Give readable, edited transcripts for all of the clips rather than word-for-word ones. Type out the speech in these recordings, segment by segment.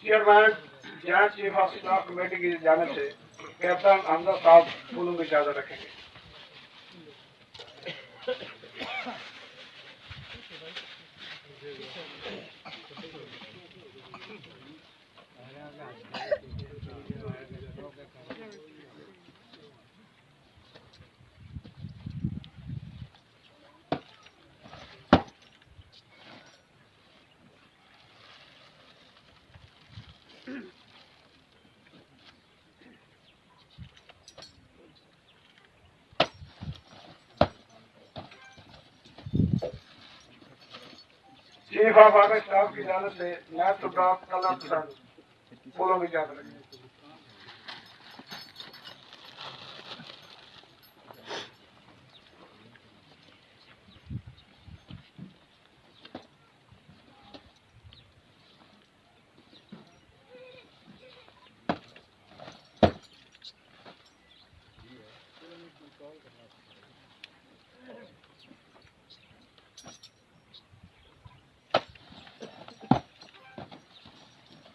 Chairman joint chief of staff committee की जानिब से कैप्टन हमजा साहब फूलों की इजाजत रखेंगे। चीफ ऑफ आर्मी स्टाफ की जानिब से नायब सुबह कलर पसंद फूलों की चादर रखें।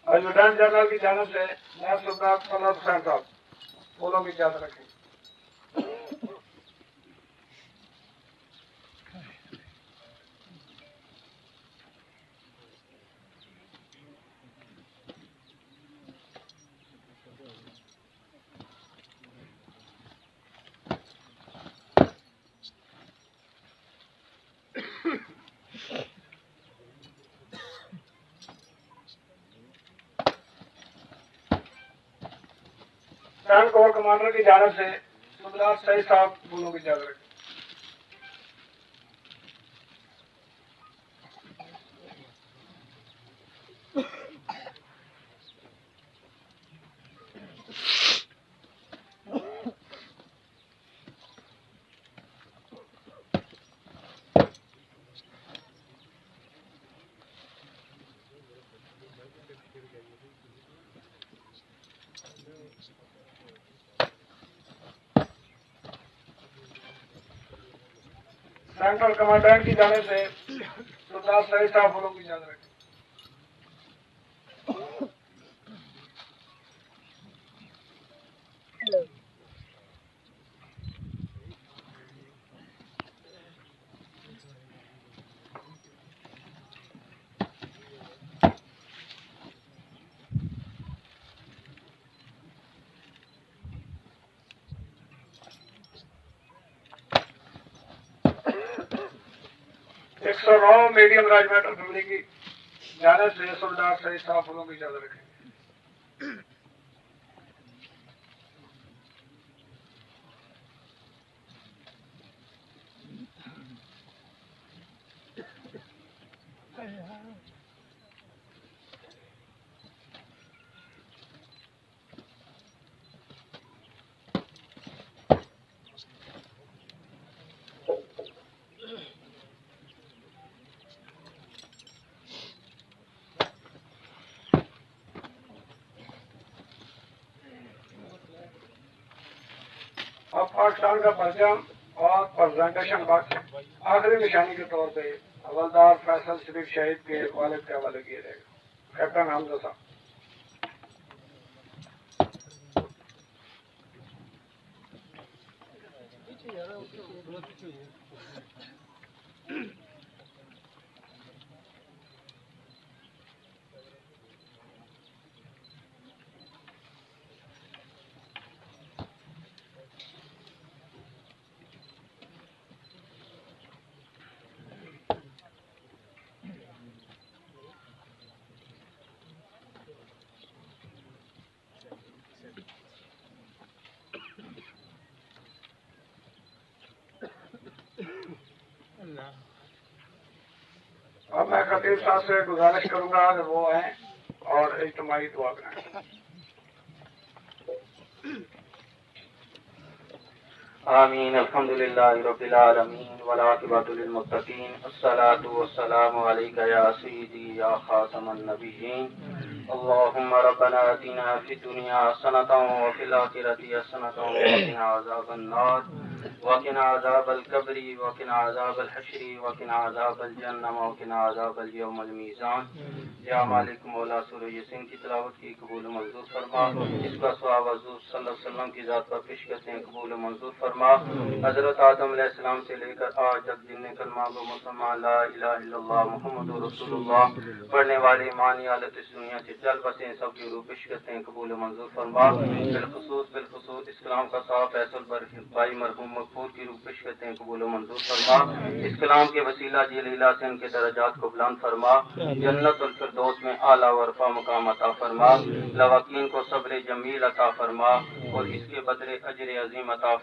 एडजुटेंट जनरल की जानिब से नायब सुबह कलर पसंद साहब फूलों की चादर रखें। टैंक कोर कमांडर की जानिब से सुबह सही साहब फूलों की चादर रखें। सेंट्रल कमांडेंट की जानिब से सुबह सही साहब फूलों की चादर रखें। 109 मीडियम रेजिमेंटल फैमिली की जानिब से सुबह सही साहब फूलों की चादर रखें। अब पाकिस्तान का परचम और प्रेजेंटेशन बॉक्स आखिरी निशानी के तौर पे हवलदार फैसल शरीफ शहीद के वालिद के हवाले किए जाएगा। कैप्टन हमजा साहब। अब मैं खतीब साहब से गुजारिश करूंगा कि वो आए और इज्तिमाई दुआ करें। आमीन। अल्हम्दुलिल्लाहि रब्बिल आलमीन वल आक़िबतु लिल मुत्तक़ीन अस्सलातु वस्सलामु अलैका या सय्यिदी या खातमन नबिय्यीन। अल्लाहुम्मा रब्बना आतिना फिद दुनिया हसनतन व फिल आखिरति हसनतन व क़िना अज़ाबन नार व क़िना अज़ाबल क़ब्रि व क़िना अज़ाबल हश्रि व क़िना अज़ाबल जहन्नम व क़िना अज़ाबल यौमिल मीज़ान। या मालिक मौला सूरह यासीन की तिलावत की कबूल मंजूर फरमा। इसका सवाब हुज़ूर सल्लल्लाहु अलैहि वसल्लम की ज़ात पर पेश करते हैं, कबूल मंजूर फरमा। हज़रत आदम अलैहिस्सलाम से लेकर आज तक जिनने कलमा को मुसलमान ला इलाहा इल्लल्लाह मुहम्मदुर रसूलुल्लाह पढ़ने वाले ईमानी हालत इस दुनिया से चल बसे सबकी रूह पेश करते हैं, कबूल मंजूर फरमा। बिलखुसूस इस्लाम का साहब फैसल भाई मरहूम मकबूल की रूह पेश करते हैं, कबूल मंजूर फरमा। इस कलाम के वसीला जलीला से उनके दर्जात को बुलंद फरमा। जन्नत अल-फिरदौस में आला वरफा मकाम अता फरमा। लवाकीन को सब्र जमील अता फरमा और इसके बदले अजर अजीम अता फरमा।